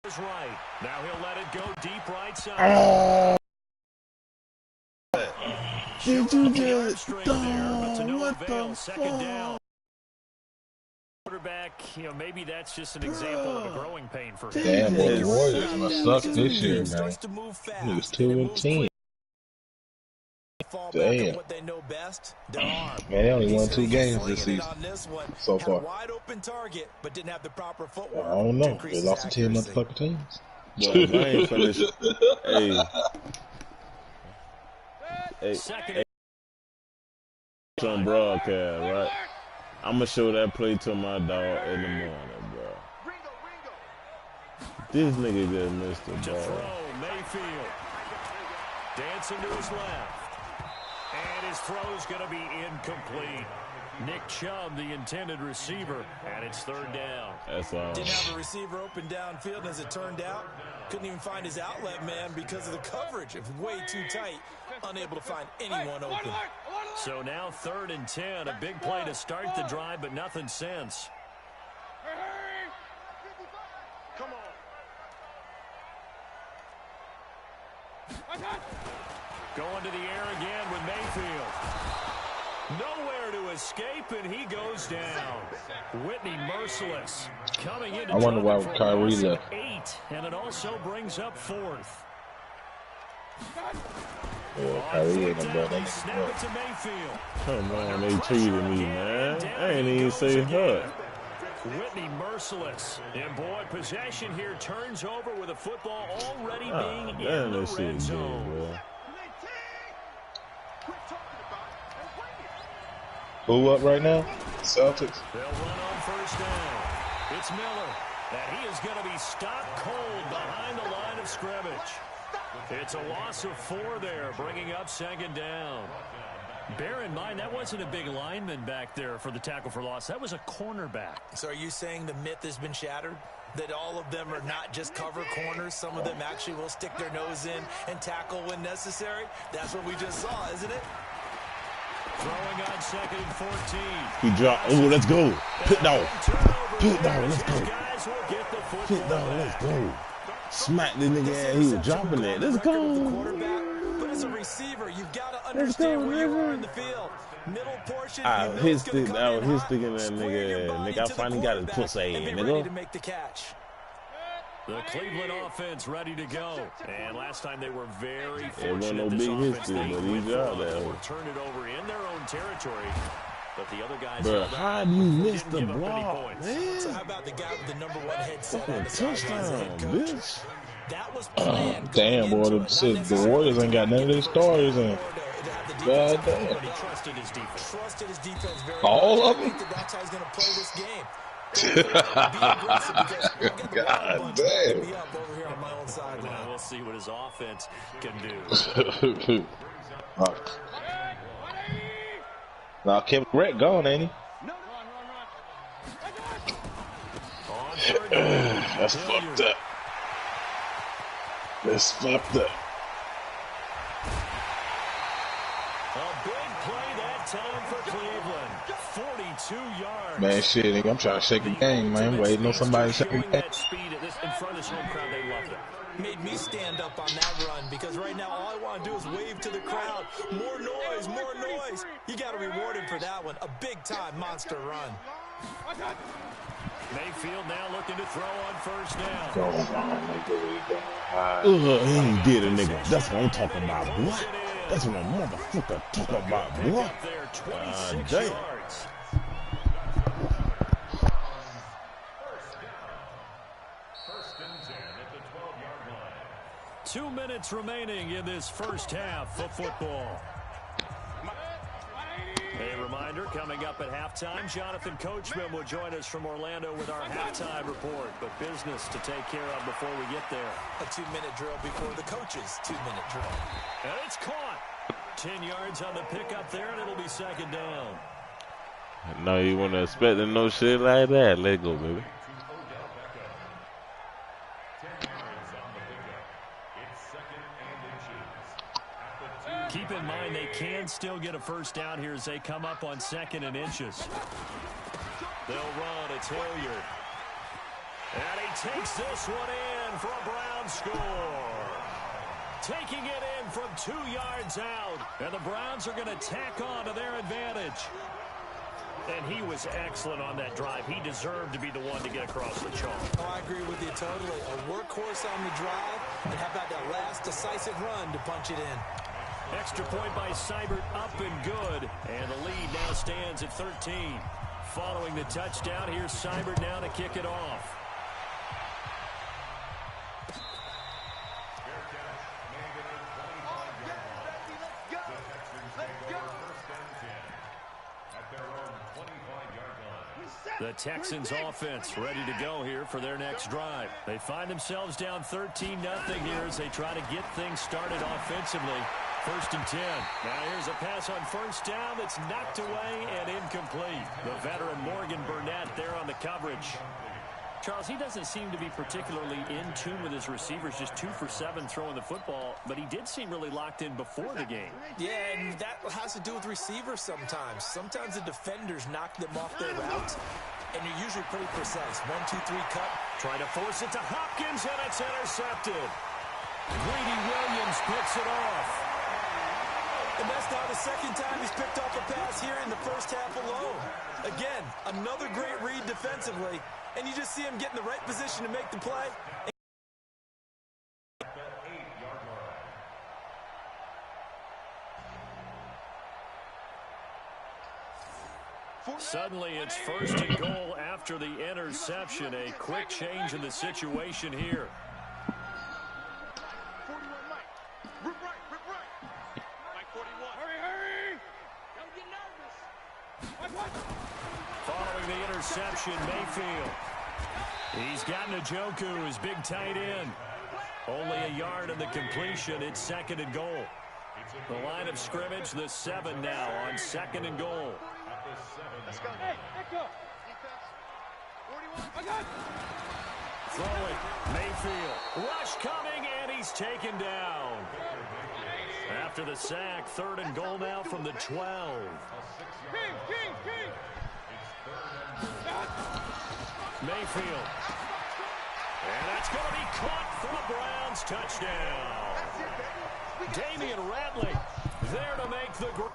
Right. Now he'll let it go deep right side. Did you just what the Second down. Quarterback, maybe that's just an example of a growing pain for him. Damn, boy, the Warriors must suck this year, man. Niggas 2-10. Damn. Man, they only won 2 games this season so far. I don't know. They lost to 10 motherfucking teams. Well, if I ain't finished, hey, on broadcast, right? I'm gonna show that play to my dog in the morning, bro. This nigga just missed the ball. Mayfield dancing to his left. And his throw's going to be incomplete. Nick Chubb, the intended receiver, and it's third down. That's all. Didn't have a receiver open downfield, and as it turned out, couldn't even find his outlet man because of the coverage. It was way too tight, unable to find anyone open. So now 3rd and 10, a big play to start the drive, but nothing since. Come on. Going to the air again with Mayfield. Nowhere to escape, and he goes down. Whitney merciless. Coming into I wonder why Kyrie left. 8, and it also brings up 4th. Yeah, Kyrie ain't gonna blow that nigga Snap it to Mayfield. Come on, they cheated me, man. I ain't even say hurt. Whitney merciless. And boy, possession here turns over with a football already being in the red zone. Who up right now? Celtics. They'll run on first down. It's Miller. And he is going to be stopped cold behind the line of scrimmage. It's a loss of 4 there, bringing up 2nd down. Bear in mind, that wasn't a big lineman back there for the tackle for loss. That was a cornerback. So are you saying the myth has been shattered? That all of them are not just cover corners? Some of them actually will stick their nose in and tackle when necessary? That's what we just saw, isn't it? Throwing on 2nd and 14. He dropped. Oh, let's go. Pit dog. Pit dog, let's go. Pit dog, let's go. Smack this nigga ass. He was dropping that. Let's go. But as a receiver, you've got to understand where you are in the field. Middle portion. His stick in that nigga. Nigga, I finally got his pussy, nigga. To make the catch. The Cleveland offense ready to go. And last time they were very fortunate. It wasn't no big history, but he got that. Turn it over in their own territory. But the other guys. Bro, how do you miss the block, man? So how about the guy with the #1 headset on the touchdown, bitch? That was planned. Damn, boy, the Warriors ain't got none of their stars in. God damn. Trusted his defense very all of them? That's how he's going to play this game. God damn. We'll see what his offense can do. Now, Kevin Brett gone, ain't he? That's fucked up. That's fucked up. A big play that time for Cleveland. 42 yards. Man, shit, nigga, I'm trying to shake the game, man. Waiting on somebody to shake the game. That speed in front of this home crowd, they loved it. Made me stand up on that run because right now all I want to do is wave to the crowd. More noise, more noise. You got to reward him for that one. A big-time monster run. Mayfield now looking to throw on first down. Go on, nigga. He ain't did a nigga. That's what I'm talking about, boy. That's what a motherfucker talking about, boy. Damn. Yards. 2 minutes remaining in this first half of football. A reminder, coming up at halftime, Jonathan Coachman will join us from Orlando with our halftime report. But business to take care of before we get there. A 2-minute drill before the coach's 2-minute drill. And it's caught. 10 yards on the pickup there, and it'll be second down. No, you want to expect no shit like that. Let go, baby. Keep in mind they can still get a first down here as they come up on 2nd and inches. They'll run. It's Hilliard. And he takes this one in for a Brown score. Taking it in from 2 yards out. And the Browns are going to tack on to their advantage. And he was excellent on that drive. He deserved to be the one to get across the chalk. Oh, I agree with you totally. A workhorse on the drive. And how about that last decisive run to punch it in? Extra point by Seibert, up and good. And the lead now stands at 13. Following the touchdown, here's Seibert now to kick it off. The Texans offense ready to go here for their next drive. They find themselves down 13-0 here as they try to get things started offensively. 1st and 10. Now here's a pass on 1st down that's knocked away and incomplete. The veteran Morgan Burnett there on the coverage. Charles, he doesn't seem to be particularly in tune with his receivers, just 2 for 7 throwing the football, but he did seem really locked in before the game. Yeah, and that has to do with receivers sometimes. Sometimes the defenders knock them off their route, and you're usually pretty precise. 1, 2, 3 cut. Trying to force it to Hopkins, and it's intercepted. Greedy Williams picks it off. And that's now the 2nd time he's picked off a pass here in the 1st half alone. Again, another great read defensively, and you just see him get in the right position to make the play. Suddenly it's 1st and goal after the interception. A quick change in the situation here. Following the interception, Mayfield. He's got Njoku, his big tight end. Only a yard in the completion. It's 2nd and goal. The line of scrimmage, the 7 now on 2nd and goal. Let's go. Hey, let's go. Throwing, Mayfield. Rush coming, and he's taken down. After the sack, 3rd and goal now from the 12. Mayfield. And that's going to be caught for a Browns touchdown. Damian Ratley there to make the...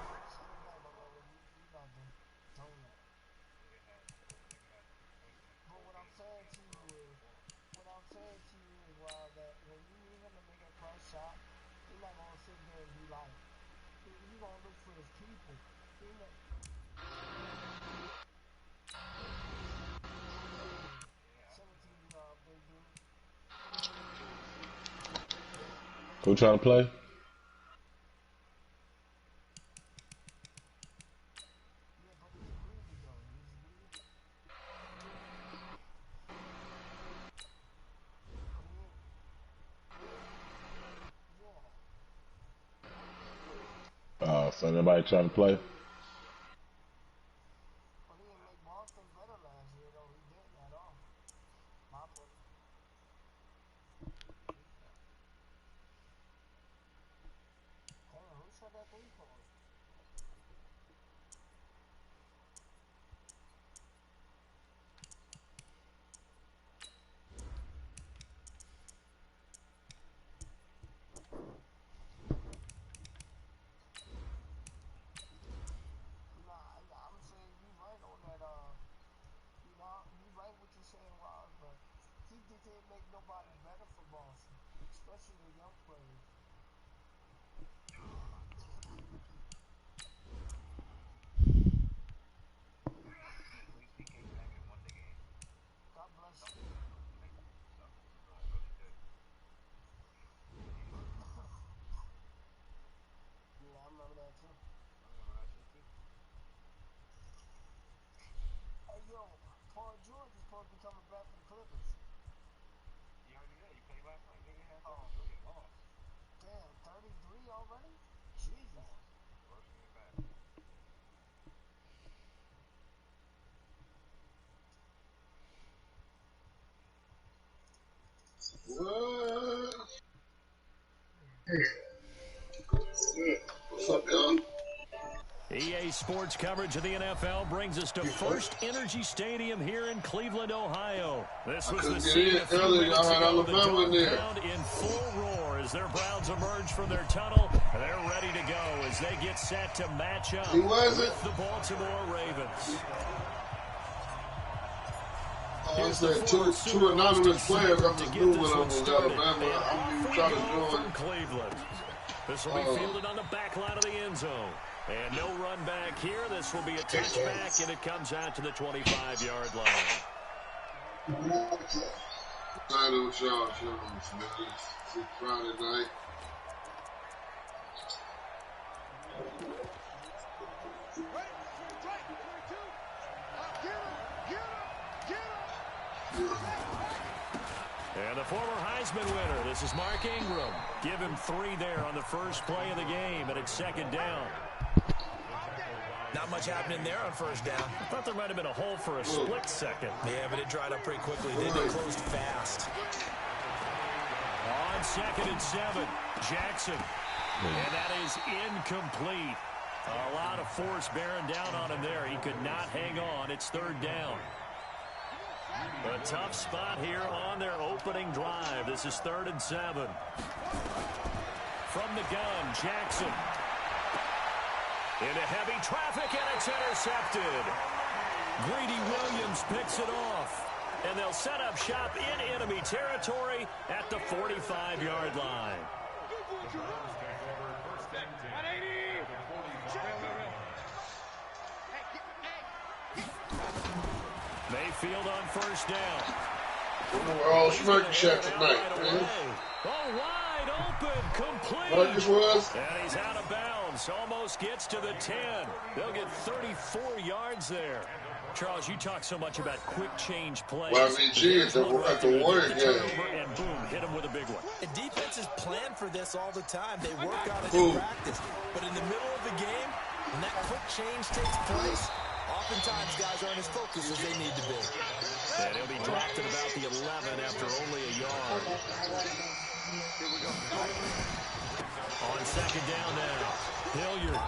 Who trying to play? So nobody trying to play? What's up, y'all? EA Sports coverage of the NFL brings us to First Energy Stadium here in Cleveland, Ohio. This was the scene a few minutes ago. The dog pound in full roar as their Browns emerge from their tunnel. They're ready to go as they get set to match up with the Baltimore Ravens. I said two anonymous players. I'm just doing what I'm with Alabama. I'm even trying to join Cleveland. This will be fielded on the back line of the end zone. And no run back here. This will be a touchback, and it comes out to the 25-yard line. I know what y'all showing, man. It's Friday night. And the former Heisman winner, this is Mark Ingram. Give him 3 there on the first play of the game, and it's second down. Not much happening there on first down. I thought there might have been a hole for a split second. Yeah, but it dried up pretty quickly. They closed fast. On 2nd and 7, Jackson. And that is incomplete. A lot of force bearing down on him there. He could not hang on. It's 3rd down. A tough spot here on their opening drive. This is 3rd and 7. From the gun, Jackson. Into heavy traffic, and it's intercepted. Greedy Williams picks it off. And they'll set up shop in enemy territory at the 45-yard line. Mayfield on first down. We're all smirking check tonight, man. Oh, wide open, complete. Marcus was. And he's out of bounds. Almost gets to the 10. They'll get 34 yards there. Charles, you talk so much about quick change plays. Well, I mean, geez, at the Warrior game. And boom, hit him with a big one. And defenses plan for this all the time. They work on it in practice. But in the middle of the game, when that quick change takes place, oftentimes guys aren't as focused as they need to be. And he'll be dropped at about the 11 after only a yard. On 2nd down now, Hilliard.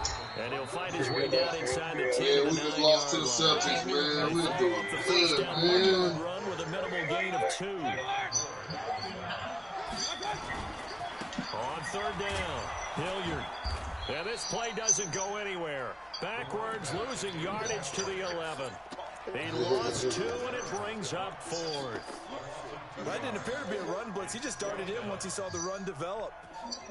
And he'll find his way down inside the 10. Man, we just lost to the Celtics, man. We're doing good, man. Run with a minimal gain of 2. On 3rd down, Hilliard. And this play doesn't go anywhere. Backwards, losing yardage to the 11. He lost 2, and it brings up 4th. That didn't appear to be a run blitz. He just darted in once he saw the run develop.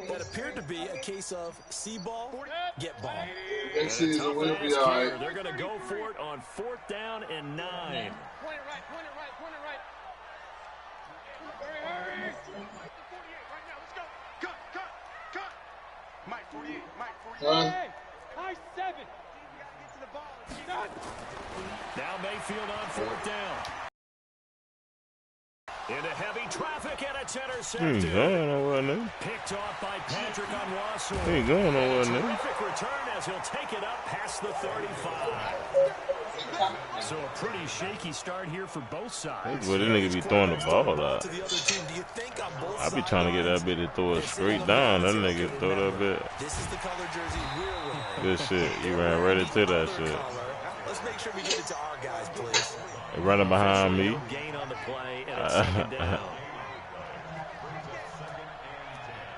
That appeared to be a case of see ball, get ball. Next season we'll be all right. They're going to go for it on 4th down and 9. Point it right, point it right, point it right. Hurry. 48 right now, let's go. Cut. Mike 48, Mike 48. High 7. Get to the ball. Now Mayfield on 4th down. Into heavy traffic, and it's intercepted. He ain't going nowhere now. Picked off by Patrick on Russell. He ain't going nowhere now. Terrific return as he'll take it up past the 35. So a pretty shaky start here for both sides. Well, this nigga be throwing the ball out. I be trying to get that bit to throw it straight down. That nigga throw that bit. This is the color jersey we're wearing. Good shit. You ran right into that shit. Let's make sure we get it to our guys, please. They running behind me. Gain on the play, and it's 2nd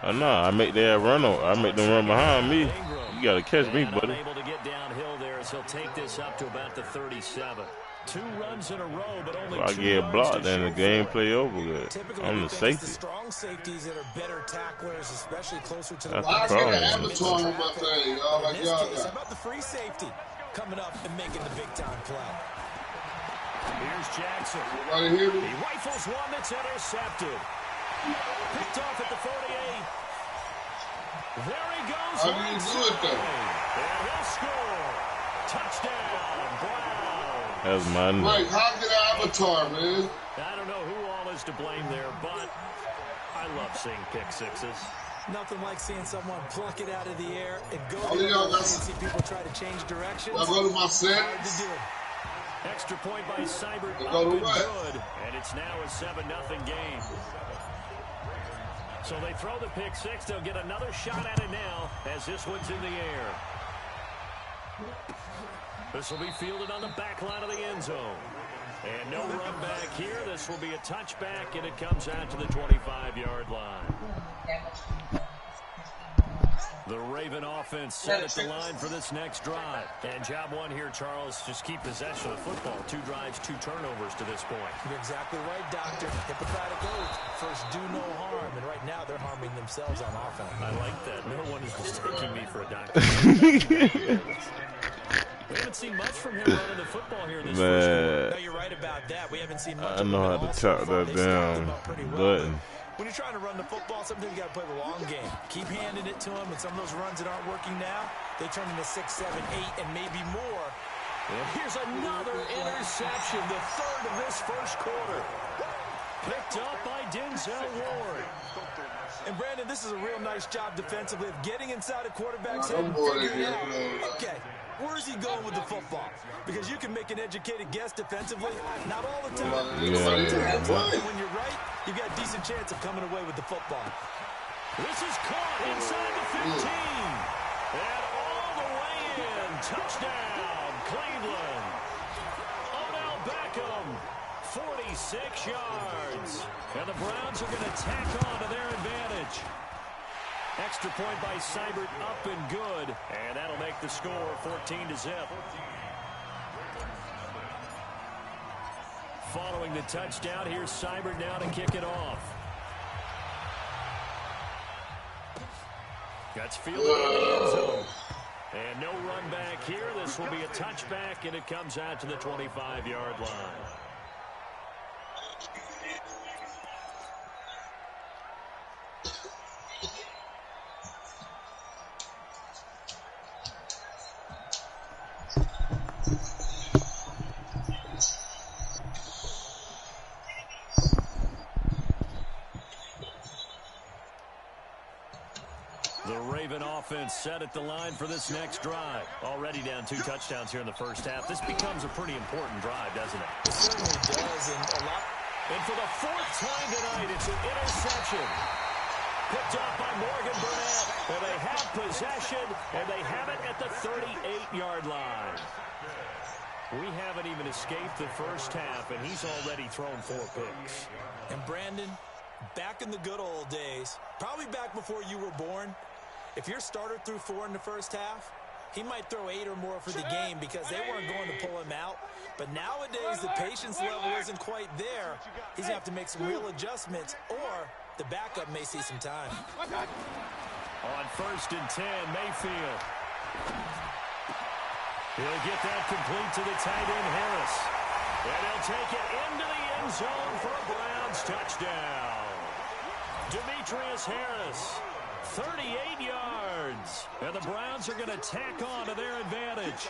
down. No, I make that run. I make them run behind me. You gotta catch me, buddy. Able to get downhill there as he'll take this up to about the 37. 2 runs in a row, but only if I get blocked, then the game play over good. I'm the safety. The strong safeties that are better tacklers, especially closer to the That's Well, I the got an problem. avatar on my thing, y'all. Like y'all case, how got. about the free safety coming up and making the big time play? Here's Jackson. Right here. He rifles one that's intercepted. Picked off at the 48. There he goes. How do you do it, though? And he'll score. Touchdown, Brown. That's my name. Mike, how get an avatar, man? I don't know who all is to blame there, but I love seeing pick sixes. Nothing like seeing someone pluck it out of the air and go Oh, y'all got and see people try to change directions. I go to my Hard to sets. do. Extra point by Seibert. They Up go to and what? good. And it's now a 7-0 game. So they throw the pick six. They'll get another shot at it now as this one's in the air. This will be fielded on the back line of the end zone. And no run back here. This will be a touchback, and it comes out to the 25-yard line. The Raven offense set at the line for this next drive. And job one here, Charles, just keep possession of the football. 2 drives, 2 turnovers to this point. You're exactly right, Doctor. Hippocratic oath. First, do no harm. And right now, they're harming themselves on offense. I like that. No one is mistaking me for a doctor. We haven't seen much from him running the football here in this first quarter. No, you're right about that. We haven't seen much I know how to chop that down button. When you're trying to run the football, sometimes you got to play the long game. Keep handing it to them, and some of those runs that aren't working now, they turn into 6, 7, 8, and maybe more. And here's another interception, the 3rd of this first quarter. Picked up by Denzel Ward. And, Brandon, this is a real nice job defensively of getting inside a quarterback's head and figuring out, okay, where's he going with the football? Because you can make an educated guess defensively. Not all the time. Sometimes, when you're right, you've got a decent chance of coming away with the football. This is caught inside the 15. And all the way in. Touchdown, Cleveland. Odell Beckham, 46 yards. And the Browns are going to tack on to their advantage. Extra point by Seibert, up and good. And that'll make the score 14-0. Following the touchdown, here's Seibert now to kick it off. That's fielded in the end zone. And no run back here. This will be a touchback, and it comes out to the 25-yard line. Offense set at the line for this next drive. Already down 2 touchdowns here in the first half. This becomes a pretty important drive, doesn't it? It certainly does. And for the 4th time tonight, it's an interception. Picked up by Morgan Burnett. And they have possession, and they have it at the 38-yard line. We haven't even escaped the first half, and he's already thrown 4 picks. And Brandon, back in the good old days, probably back before you were born, if your starter threw 4 in the first half, he might throw 8 or more for the game because they weren't going to pull him out. But nowadays, the patience level isn't quite there. He's going to have to make some real adjustments, or the backup may see some time. On 1st and 10, Mayfield. He'll get that complete to the tight end, Harris. And he'll take it into the end zone for a Browns touchdown. Demetrius Harris. 38 yards. And the Browns are going to tack on to their advantage.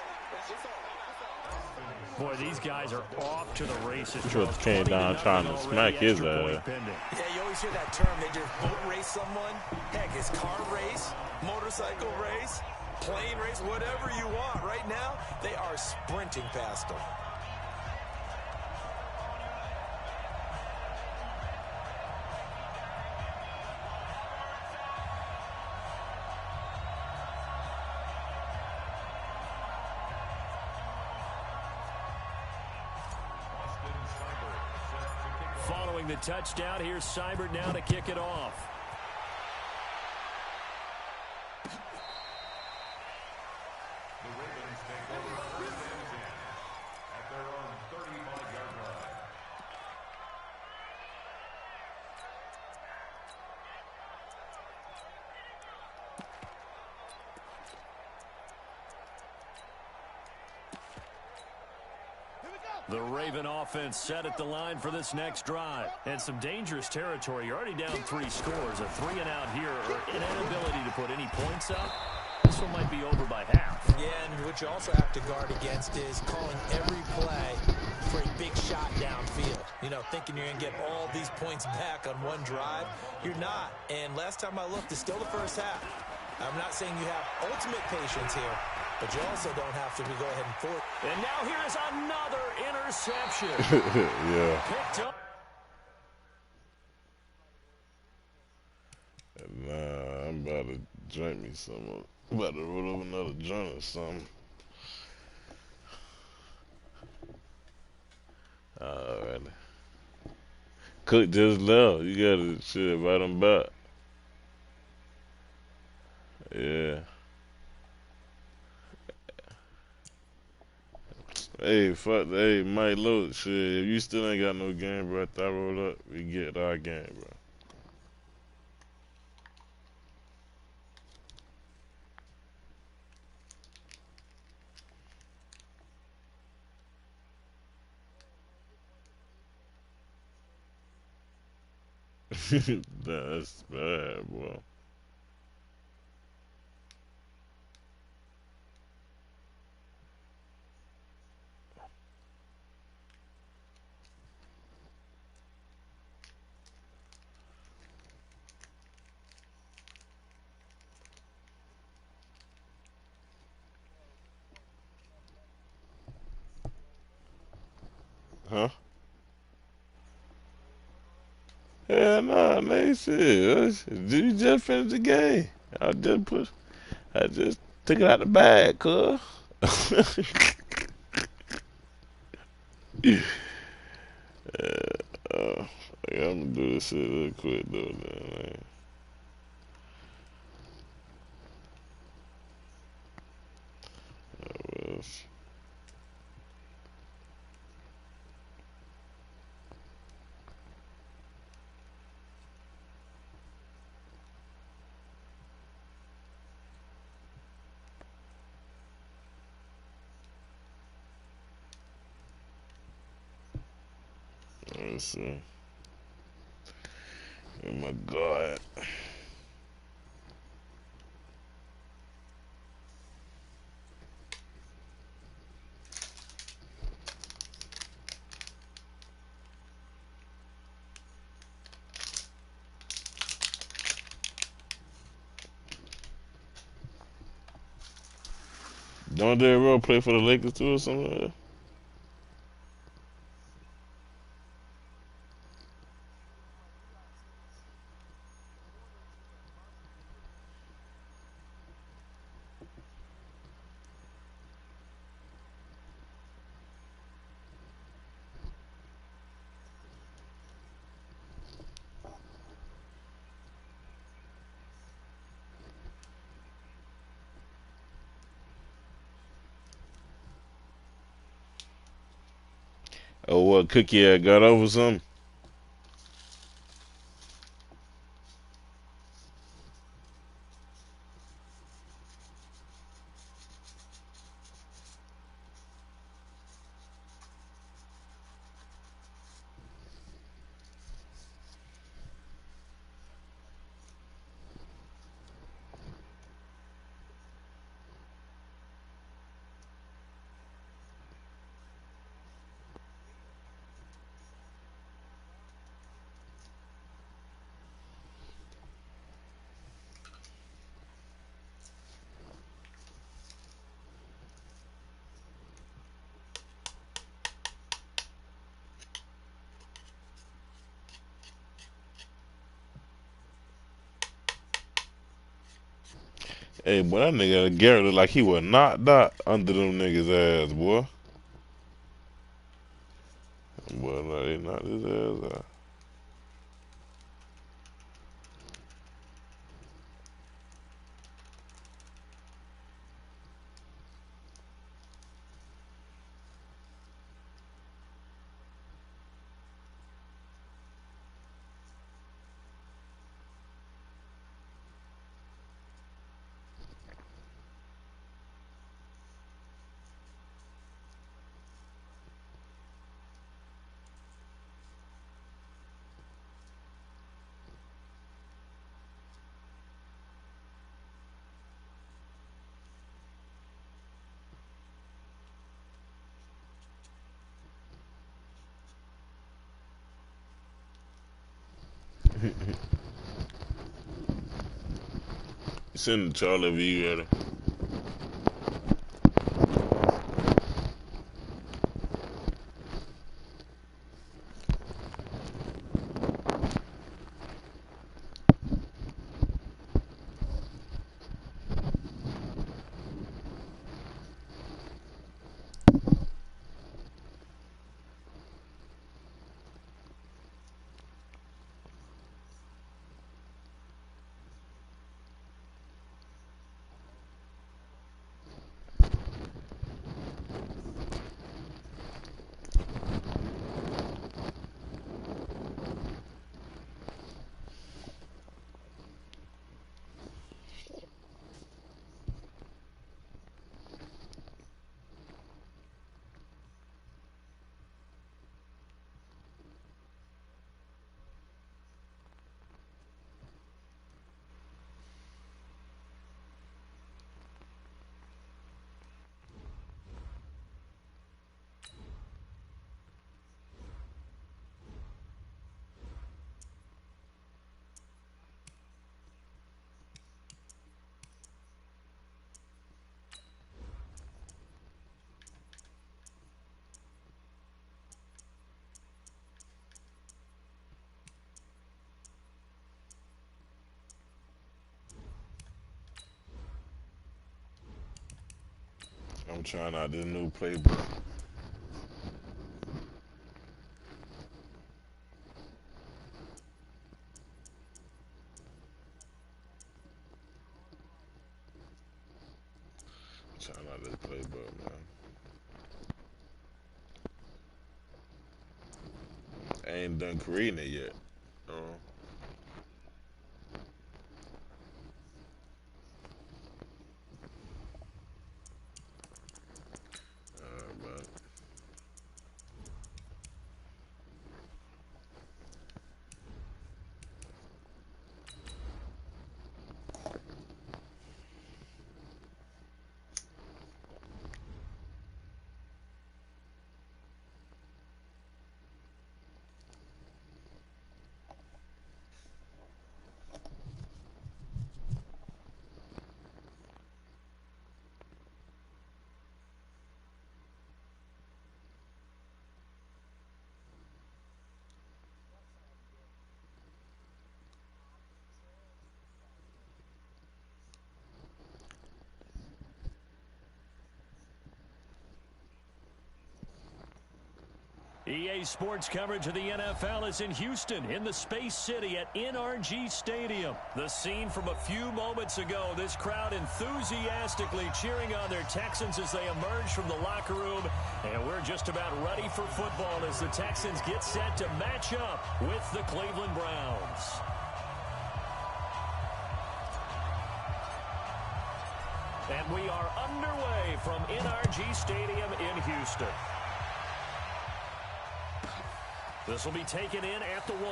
Boy, these guys are off to the races. Just came down trying to smack his ass. Yeah, you always hear that term. They just boat race someone. Heck, it's car race, motorcycle race, plane race, whatever you want. Right now, they are sprinting past them. Following the touchdown, here's Seibert now to kick it off. The Ravens take over first and 10 at their own 35-yard line. The Raven offense set at the line for this next drive. And some dangerous territory. You're already down 3 scores. A 3 and out here, or an inability to put any points up. This one might be over by half. Yeah, and what you also have to guard against is calling every play for a big shot downfield. You know, thinking you're going to get all these points back on one drive. You're not. And last time I looked, it's still the first half. I'm not saying you have ultimate patience here, but you also don't have to go ahead and force. And now here's another interception. Yeah. Picked up. Nah, I'm about to drink me some. I'm about to roll over another joint or something. Cook just left. You gotta shit right him back. Yeah. Hey, fuck. Hey, Mike, look, shit. If you still ain't got no game, bro, I roll up. We get our game, bro. That's bad, boy. Huh? Hell nah, man. Shit. You just finished the game. I just took it out the bag, cuz. I'm gonna do this shit real quick, though, man. Well, let's see. Oh my God. Don't they ever play for the Lakers too or something like that? Oh, what, Cookie had got over something? Hey, boy, that nigga Garrett looked like he was knocked out under them niggas' ass, boy. Boy, no, they knocked his ass out. Send Charlie V at him. trying out this new playbook. Trying out this playbook, man. I ain't done creating it yet. EA Sports coverage of the NFL is in Houston, in the Space City at NRG Stadium. The scene from a few moments ago, this crowd enthusiastically cheering on their Texans as they emerge from the locker room. And we're just about ready for football as the Texans get set to match up with the Cleveland Browns. And we are underway from NRG Stadium in Houston. This will be taken in at the 1.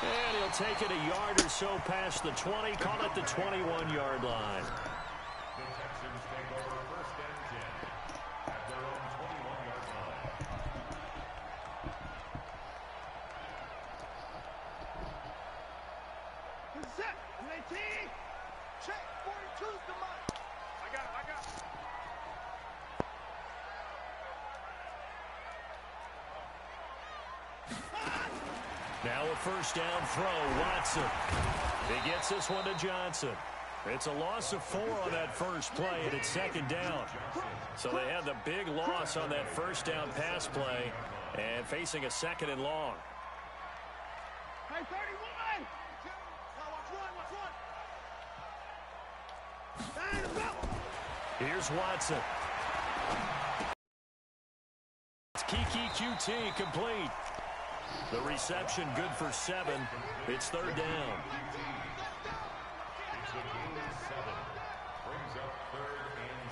And he'll take it a yard or so past the 20, call it the 21-yard line. The Texans take over 1st and 10 at their own 21-yard line. Set, 19, check, 42's the mark. I got it. Now a first down throw, Watson. He gets this one to Johnson. It's a loss of 4 on that first play, and it's 2nd down. So they had the big loss on that first down pass play and facing a 2nd and long. Hey, 31! Here's Watson. It's Kiki QT complete. The reception good for 7. It's 3rd down. It's a gain of 7. Brings up 3rd and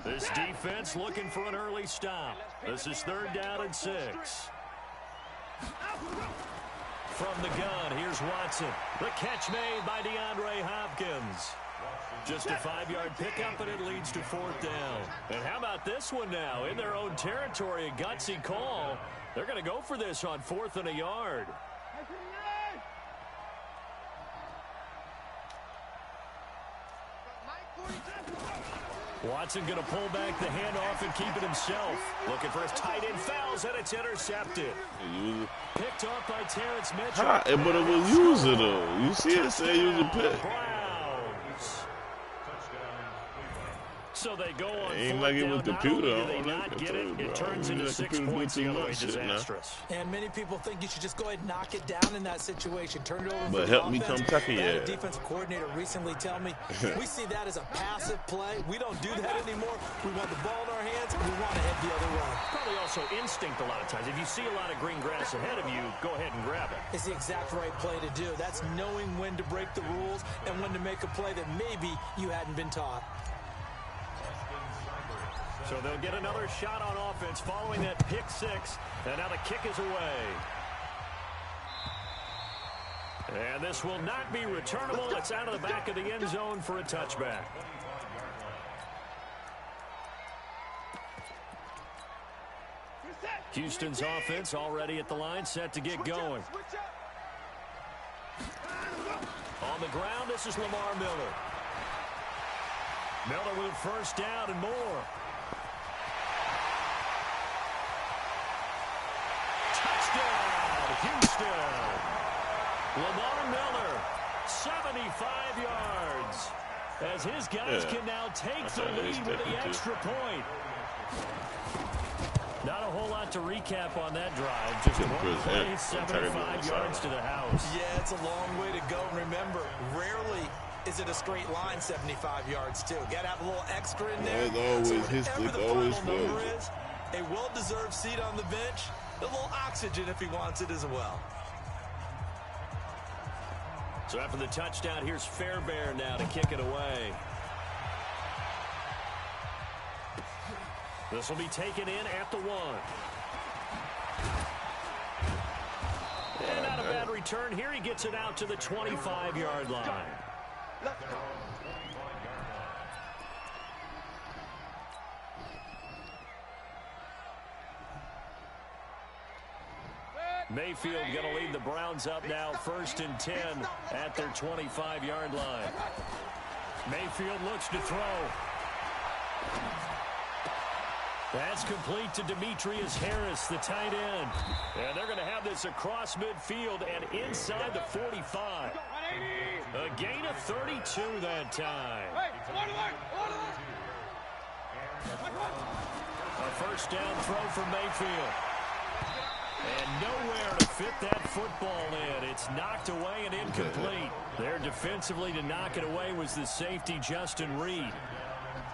6. This defense looking for an early stop. This is 3rd down and 6. From the gun, here's Watson. The catch made by DeAndre Hopkins. Just a 5-yard pickup, and it leads to 4th down. And how about this one now? In their own territory, a gutsy call. They're going to go for this on 4th and a yard. Watson going to pull back the handoff and keep it himself. Looking for his tight end, fouls, and it's intercepted. Picked off by Terrence Mitchell. But it was user though. You see it say user pick. So they go on ain't 4th like it down. was Not computer. only do they not get it, it turns into 6 points the other way. Disastrous. And many people think you should just go ahead and knock it down in that situation. Turn it over But for help the me offense. come tackle I had you. a defensive coordinator recently tell me, we see that as a passive play. We don't do that anymore. We want the ball in our hands, and we want to head the other way. Probably also instinct a lot of times. If you see a lot of green grass ahead of you, go ahead and grab it. It's the exact right play to do. That's knowing when to break the rules and when to make a play that maybe you hadn't been taught. So they'll get another shot on offense following that pick 6. And now the kick is away. And this will not be returnable. It's out of the back of the end zone for a touchback. Houston's offense already at the line, set to get going. On the ground, this is Lamar Miller. Miller with first down and more. Touchdown, Houston. Lamar Miller 75 yards. As his guys can now take the lead with the extra point. Not a whole lot to recap on that drive. Just one play, 75 yards to the house. Yeah, it's a long way to go. Remember, rarely is it a straight line 75 yards, too. Got to have a little extra in there. It's always so whatever the final number is, a well-deserved seat on the bench, a little oxygen if he wants it as well. So after the touchdown, here's Fairbairn now to kick it away. This will be taken in at the 1. And not a bad return here. He gets it out to the 25-yard line. Mayfield going to lead the Browns up now, 1st and 10 at their 25-yard line. Mayfield looks to throw. That's complete to Demetrius Harris, the tight end. And they're going to have this across midfield and inside the 45. A gain of 32 that time. A 1st down throw for Mayfield. And nowhere to fit that football in. It's knocked away and incomplete. There defensively to knock it away was the safety, Justin Reed.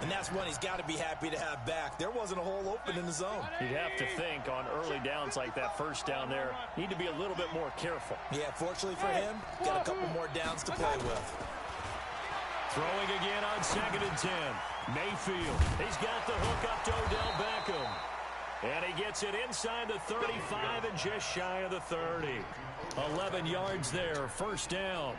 And that's one he's got to be happy to have back. There wasn't a hole open in the zone. You'd have to think on early downs like that 1st down there, need to be a little bit more careful. Yeah, fortunately for him, got a couple more downs to play with. Throwing again on 2nd and 10. Mayfield, he's got the hook up to Odell Beckham. And he gets it inside the 35 and just shy of the 30. 11 yards there, 1st down.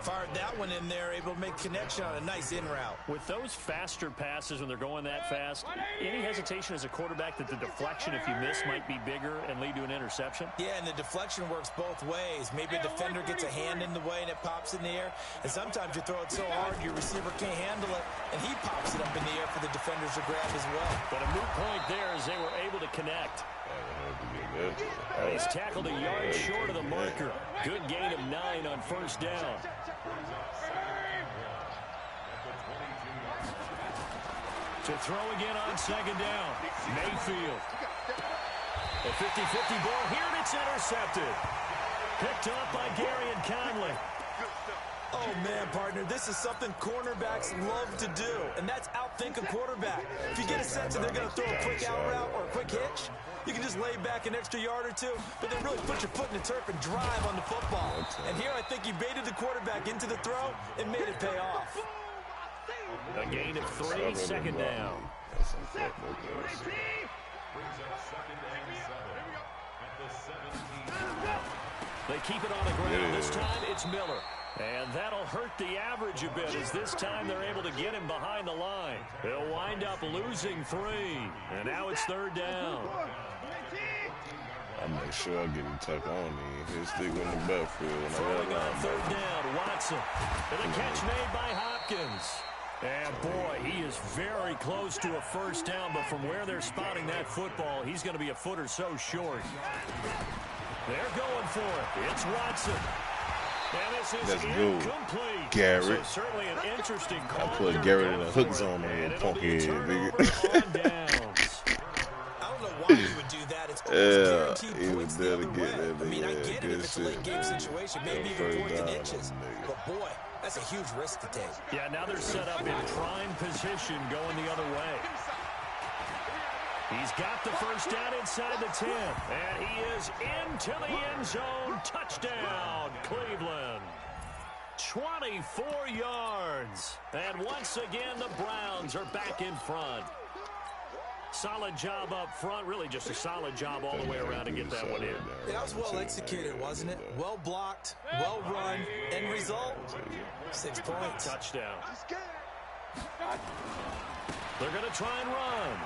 Fired that one in there, able to make connection on a nice in route. With those faster passes when they're going that fast, any hesitation as a quarterback that the deflection, if you miss, might be bigger and lead to an interception? Yeah, and the deflection works both ways. Maybe a defender gets a hand in the way and it pops in the air. And sometimes you throw it so hard your receiver can't handle it, and he pops it up in the air for the defenders to grab as well. But a moot point there as they were able to connect. He's tackled a yard short of the marker. Good gain of 9 on 1st down. To throw again on 2nd down. Mayfield. A 50-50 ball here, and it's intercepted. Picked up by Gary and Conley. Oh, man, partner, this is something cornerbacks love to do, and that's outthink a quarterback. If you get a sense that they're going to throw a quick out route or a quick hitch, you can just lay back an extra yard or two, but then really put your foot in the turf and drive on the football. And here I think he baited the quarterback into the throw and made it pay off. A gain of 3, 2nd down. They keep it on the ground. This time it's Miller. And that'll hurt the average a bit as this time they're able to get him behind the line. They'll wind up losing 3. And now it's 3rd down. I make sure I get him tuck on in. He'll stick with the backfield. Throwing on 3rd down, Watson. And a catch made by Hopkins. And boy, he is very close to a 1st down, but from where they're spotting that football, he's going to be a foot or so short. They're going for it. It's Watson. And this is incomplete. Garrett. So certainly an interesting call. I put Garrett in a hook zone and punk head, nigga. I don't know why you would do that. It's almost guaranteed points the other way. I mean, I get it if it's a late game situation, maybe even 4th and inches. But boy, that's a huge risk to take. Yeah, now they're set up in prime position going the other way. He's got the 1st down inside the 10. And he is into the end zone. Touchdown, Cleveland. 24 yards. And once again, the Browns are back in front. Solid job up front. Really just a solid job all the way around to get that one in. That was well executed, wasn't it? Well blocked, well run. End result, 6 points. Touchdown. They're going to try and run.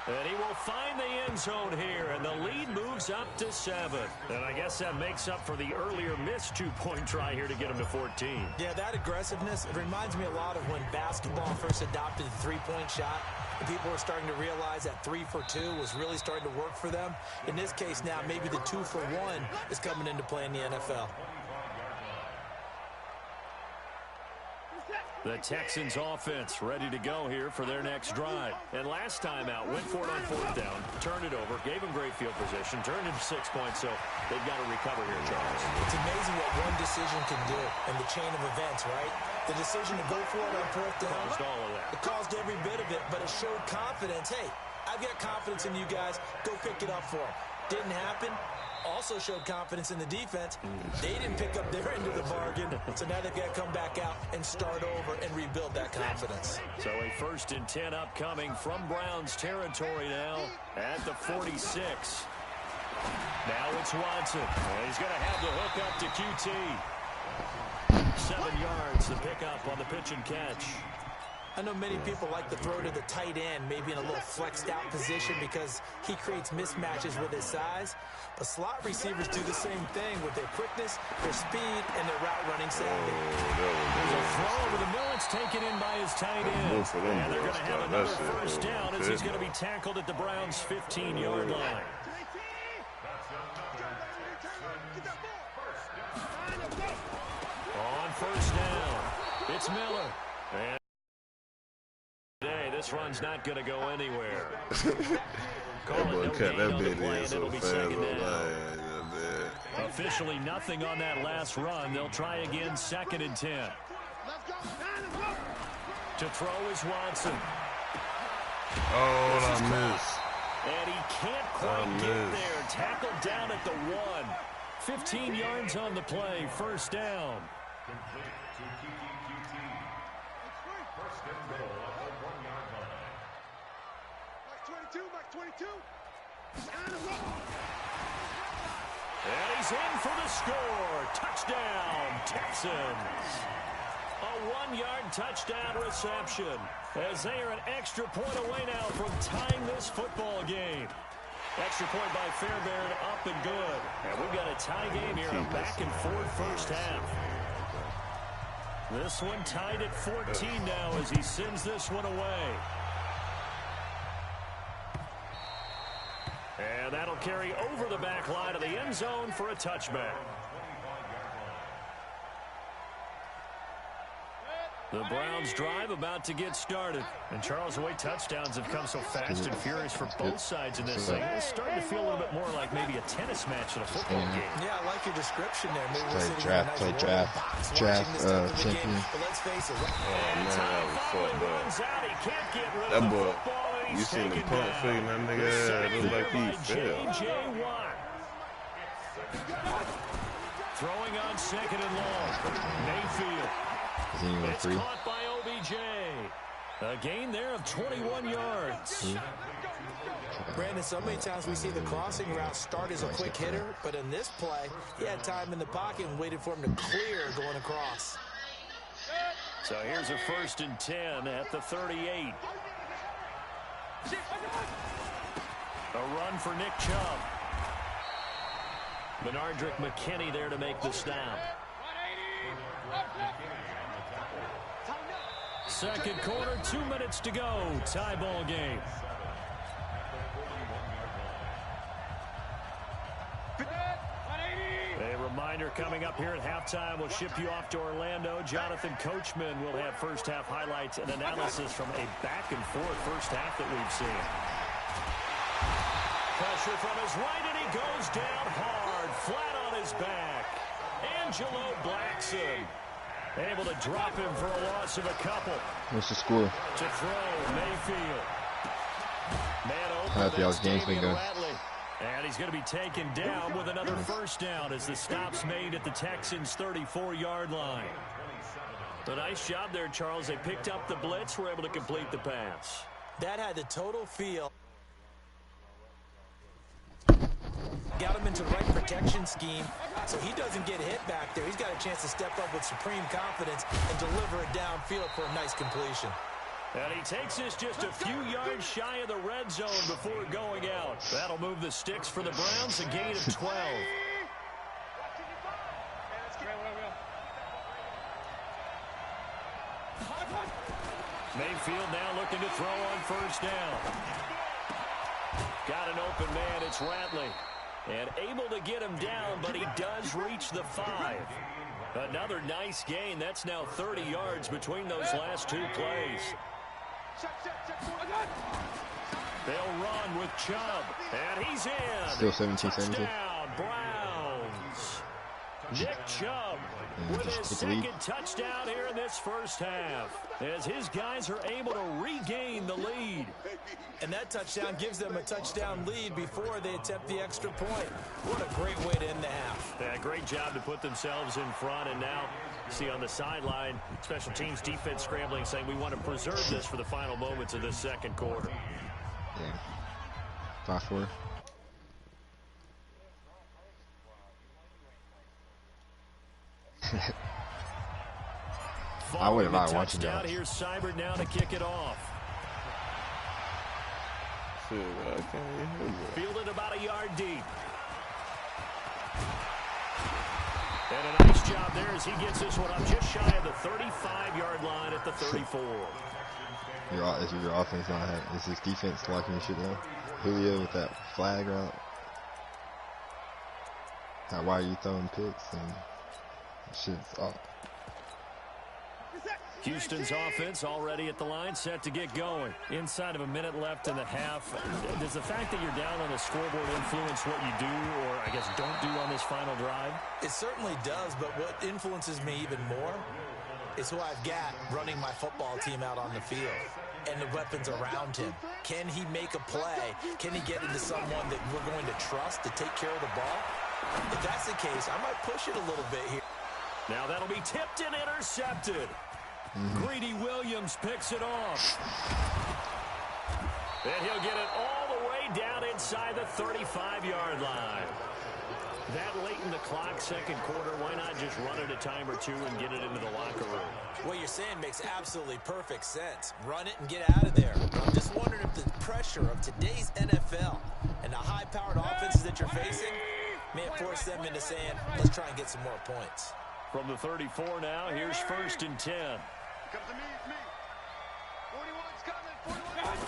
And he will find the end zone here, and the lead moves up to 7. And I guess that makes up for the earlier missed 2-point try here to get him to 14. Yeah, that aggressiveness, it reminds me a lot of when basketball first adopted the three-point shot, and people were starting to realize that 3 for 2 was really starting to work for them. In this case now, maybe the 2 for 1 is coming into play in the NFL. The Texans offense ready to go here for their next drive. And last time out, went for it on 4th down, turned it over, gave them great field position, turned into 6 points, so they've got to recover here, Charles. It's amazing what one decision can do in the chain of events, right? The decision to go for it on 4th down. Caused all of that. It caused every bit of it, but it showed confidence. Hey, I've got confidence in you guys. Go pick it up for them. Didn't happen. Also showed confidence in the defense. They didn't pick up their end of the bargain, so now they've got to come back out and start over and rebuild that confidence. So a 1st and 10 upcoming from Browns territory now at the 46. Now it's Watson. He's going to have the hook up to QT. 7 yards, the pickup on the pitch and catch. I know many people like to throw to the tight end, maybe in a little flexed out position because he creates mismatches with his size. But slot receivers do the same thing with their quickness, their speed, and their route running savvy. There's a throw over the middle. It's taken in by his tight end. And they're going to have another 1st down as he's going to be tackled at the Browns' 15-yard line. On 1st down, it's Miller. And today, this run's not going to go anywhere. That boy cut that bit in so fast. Officially nothing on that last run. They'll try again, 2nd and 10. To throw is Watson. Oh, I missed. And he can't quite get there. Tackled down at the 1. 15 yards on the play. 1st down. Mike 22. And he's in for the score. Touchdown, Texans. A 1-yard touchdown reception as they are an extra point away now from tying this football game. Extra point by Fairbairn, up and good. And we've got a tie game here, a back-and-forth 1st half. This one tied at 14 now as he sends this one away. And that'll carry over the back line of the end zone for a touchback. The Browns drive about to get started. And Charles, the way touchdowns have come so fast and furious for both sides in this thing, it's starting to feel a little bit more like maybe a tennis match at a football game. Yeah, I like your description there. Maybe Play draft champion. But let's face it. That boy, you seen the pump fake that nigga? It looked like he fell. Throwing on 2nd and long. Mayfield. It's caught by OBJ. A gain there of 21 yards. Brandon, so many times we see the crossing route start as a quick hitter, but in this play, he had time in the pocket and waited for him to clear going across. So here's a 1st and 10 at the 38. A run for Nick Chubb. Benardrick McKinney there to make the stop. 2nd quarter, 2 minutes to go. Tie ball game. A reminder coming up here at halftime. We'll ship you off to Orlando. Jonathan Coachman will have 1st half highlights and analysis from a back-and-forth 1st half that we've seen. Pressure from his right, and he goes down hard, flat on his back. Angelo Blackson able to drop him for a loss of a couple. What's the score? To throw, Mayfield. Man open. Happy y'all's game's been going. And he's going to be taken down with another 1st down as the stop's made at the Texans' 34-yard line. A nice job there, Charles. They picked up the blitz, were able to complete the pass. That had the total feel. Got him into the right protection scheme, so he doesn't get hit back there. He's got a chance to step up with supreme confidence and deliver it downfield for a nice completion. And he takes this just a few yards shy of the red zone before going out. That'll move the sticks for the Browns, a gain of 12. Mayfield now looking to throw on 1st down. Got an open man, it's Ratley. And able to get him down, but he does reach the 5. Another nice gain. That's now 30 yards between those last two plays. They'll run with Chubb, and he's in. Still 17-17. Touchdown, Browns. Nick Chubb with his second touchdown here in this first half, as his guys are able to regain the lead. And that touchdown gives them a touchdown lead before they attempt the extra point. What a great way to end the half. Yeah, great job to put themselves in front. And now, see on the sideline, special teams defense scrambling, saying we want to preserve this for the final moments of this second quarter. Yeah. 5-4. I wouldn't mind watching that. Here's Seibert now to kick it off. Fielded about a yard deep. And a nice job there as he gets this one up just shy of the 35-yard line at the 34. Is your offense not having? Is his defense locking your shit down? Julio with that flag route. Why are you throwing picks and shit's off? Houston's offense already at the line, set to get going. Inside of a minute left in the half. Does the fact that you're down on the scoreboard influence what you do, or I guess don't do on this final drive? It certainly does, but what influences me even more is who I've got running my football team out on the field and the weapons around him. Can he make a play? Can he get into someone that we're going to trust to take care of the ball? If that's the case, I might push it a little bit here. Now that'll be tipped and intercepted. Greedy Williams picks it off. And he'll get it all the way down inside the 35-yard line. That late in the clock, second quarter, why not just run it a time or two and get it into the locker room? What you're saying makes absolutely perfect sense. Run it and get out of there. I'm just wondering if the pressure of today's NFL and the high-powered offenses that you're facing may force them into saying, let's try and get some more points. From the 34 now, here's 1st and 10. Comes to me, it's me. 41's coming, 41's coming.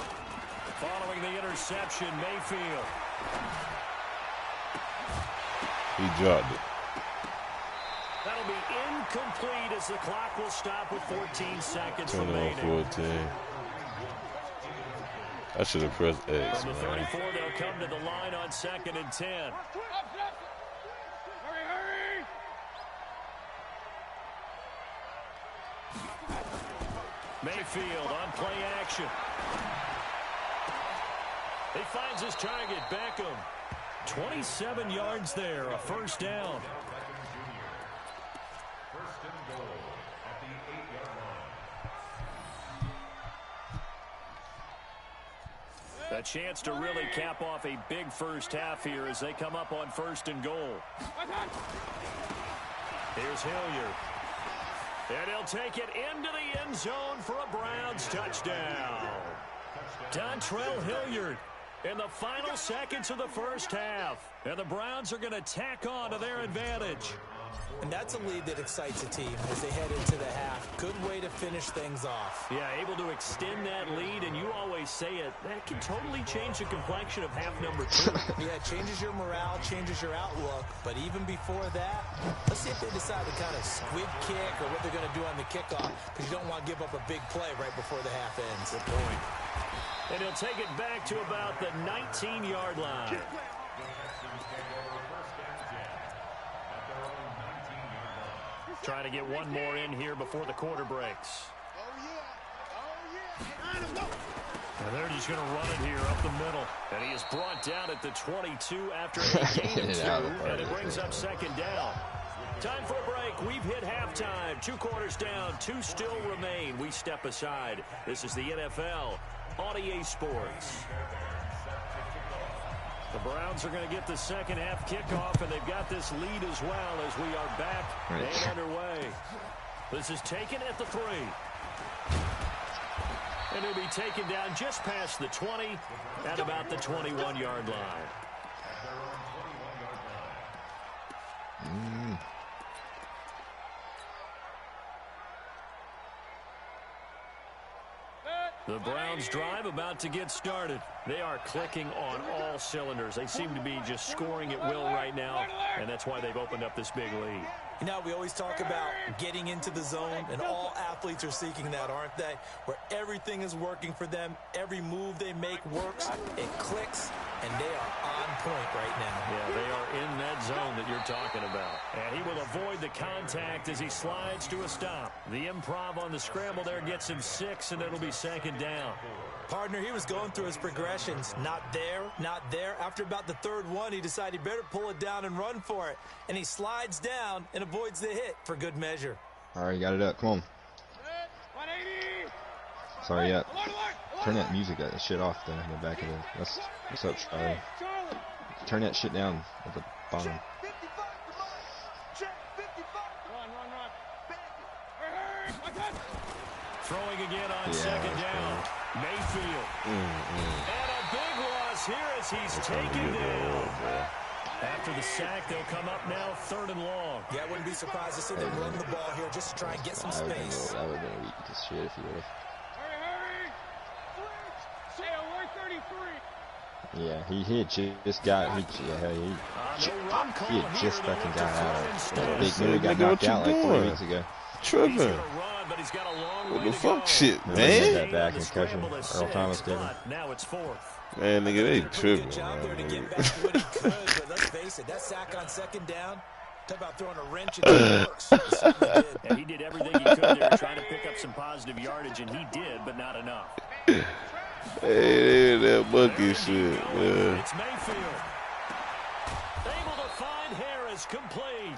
Following the interception, Mayfield. He dropped it. That'll be incomplete as the clock will stop with 14 seconds remaining. 14. I should have pressed X, From the man. 34, they'll come to the line on 2nd and 10. Mayfield on play action. He finds his target, Beckham. 27 yards there, a first down. A chance to really cap off a big first half here as they come up on 1st and goal. Here's Hilliard. And he'll take it into the end zone for a Browns touchdown. Dontrell Hilliard in the final seconds of the first half. And the Browns are going to tack on to their advantage. And that's a lead that excites a team as they head into the half. Good way to finish things off. Yeah, able to extend that lead, and you always say it, that can totally change the complexion of half number 2. Yeah, it changes your morale, changes your outlook. But even before that, let's see if they decide to kind of squib kick or what they're going to do on the kickoff, because you don't want to give up a big play right before the half ends. Good point. And he'll take it back to about the 19-yard line. Trying to get one more in here before the quarter breaks. And they're just going to run it here up the middle. And he is brought down at the 22 after a gain of 2. And it brings up 2nd down. Time for a break. We've hit halftime. 2 quarters down. 2 still remain. We step aside. This is the NFL on EA Sports. The Browns are going to get the second half kickoff, and they've got this lead as well as we are back and underway. This is taken at the 3. And he'll be taken down just past the 20 at about the 21-yard line. The Browns' drive about to get started. They are clicking on all cylinders. They seem to be just scoring at will right now, and that's why they've opened up this big lead. You know, we always talk about getting into the zone, and all athletes are seeking that, aren't they? Where everything is working for them, every move they make works, it clicks, and they are on point right now. Yeah, they are in that zone that you're talking about. And he will avoid the contact as he slides to a stop. The improv on the scramble there gets him 6, and it'll be 2nd down. Partner, he was going through his progressions. Not there, not there. After about the 3rd one, he decided he better pull it down and run for it. And he slides down and avoids the hit for good measure. All right, you got it up. Come on. Sorry, yeah. Turn that music, that shit off there in the back of the. What's up, Charlie? Turn that shit down at the bottom. Throwing again on 2nd down. Mayfield. And a big loss here as he's taken down. After the sack, they'll come up now 3rd and long. Yeah, I wouldn't be surprised to see them run the ball here just to try and get some space. That would have been weak as shit if he would have. Yeah, he had just got, he had just fucking got out of Big Mary got knocked out like 4 weeks ago. Tripping. What the fuck shit, man? That back and catching Earl Thomas did. Now it's 4th. Man, nigga, they tripping. Good job there to get back to what he could, but let's face it, that sack on 2nd down, talk about throwing a wrench into the works. And he did everything he could there trying to pick up some positive yardage, and he did, but not enough. Hey, that bucket shit, man. It's Mayfield. Able to find Harris complete.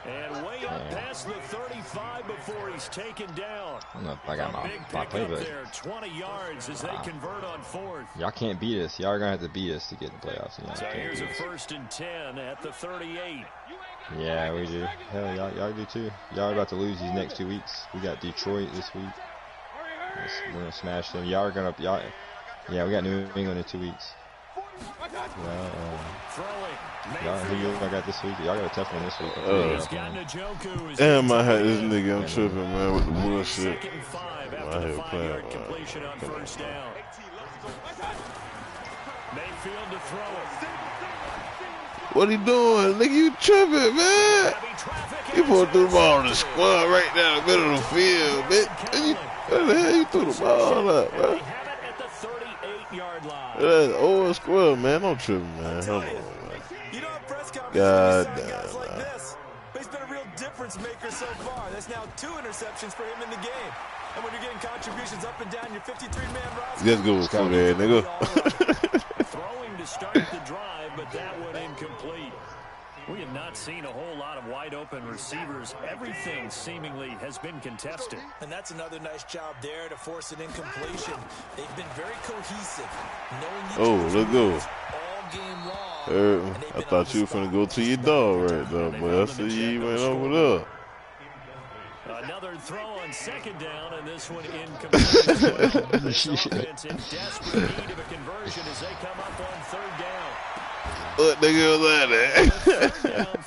And way up past the 35 before he's taken down. I don't know if I got my playbook there. 20 yards as they convert on 4th. Y'all can't beat us. Y'all are going to have to beat us to get the playoffs. So here's a 1st and 10 at the 38. Yeah, we do. Hell, y'all do too. Y'all are about to lose these next 2 weeks. We got Detroit this week. We're going to smash them. Y'all are going to... Yeah, we got New England in 2 weeks. Who y'all got this week? Y'all got a tough one this week. Damn, I had this nigga. I'm tripping, man, with the bullshit. I had playing completion on 1st down. Mayfield to throw it. What he doing? Nigga, you tripping, man. You put the ball in the squad right down the middle of the field, man. What the hell you threw the ball up, man? That's old square, man. Don't trip, man. Hold on, man. You don't have press conferences God with damn, guys like this. But he's been a real difference maker so far. That's now 2 interceptions for him in the game. And when you're getting contributions up and down your 53-man roster, let's go with there, nigga. Throwing to start the drive, but that one incomplete. We have not seen a whole lot of wide-open receivers. Everything seemingly has been contested. And that's another nice job there to force an incompletion. They've been very cohesive. Let's go. All game long. I thought you were finna go to your dog right there, but I see you went over there. Another throw on 2nd down, and this one incomplete. This offense in desperate need of a conversion as they come up on 3rd down. What nigga was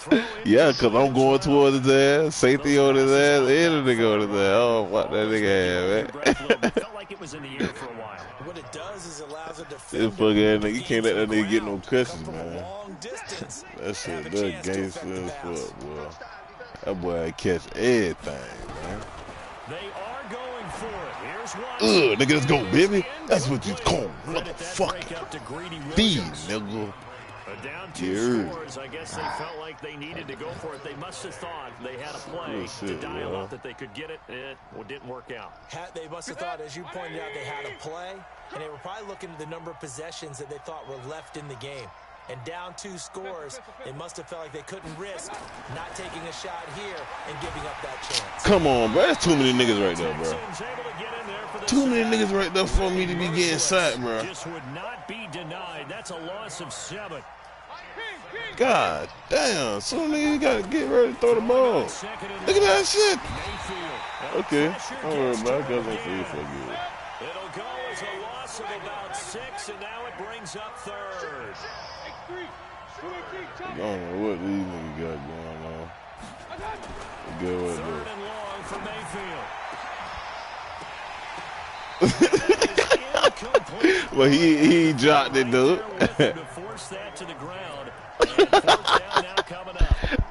that? Yeah, because I'm going towards his ass, safety on his ass, and the nigga on his ass. Oh, what that nigga had, man. Felt like it was in the air for a while. What it does is allows a defender. This fucking ass nigga, you can't let that nigga get no cushions, man. That shit, that gangster as fuck, boy. That boy catch everything, man. They are going for it. Here's one. Nigga, let's go, baby. That's what you call motherfucking feed, nigga. Down 2 scores. I guess they felt like they needed to go for it. They must have thought they had a play to dial up that they could get it. It didn't work out. They must have thought, as you pointed out, they had a play, and they were probably looking at the number of possessions that they thought were left in the game. And down 2 scores, they must have felt like they couldn't risk not taking a shot here and giving up that chance. Come on, bro. That's too many niggas right there, bro. Too many niggas right there for me to be getting sacked, bro. This would not be denied. That's a loss of 7. God damn. So nigga got to get ready to throw the ball. Look at that shit. Okay. Don't worry about it. Because I'm free for good. It'll go as a loss of about 6, and now it brings up 3rd. I don't know what these niggas got going on. Good with 3rd and long for Mayfield. Well, he dropped it, dude.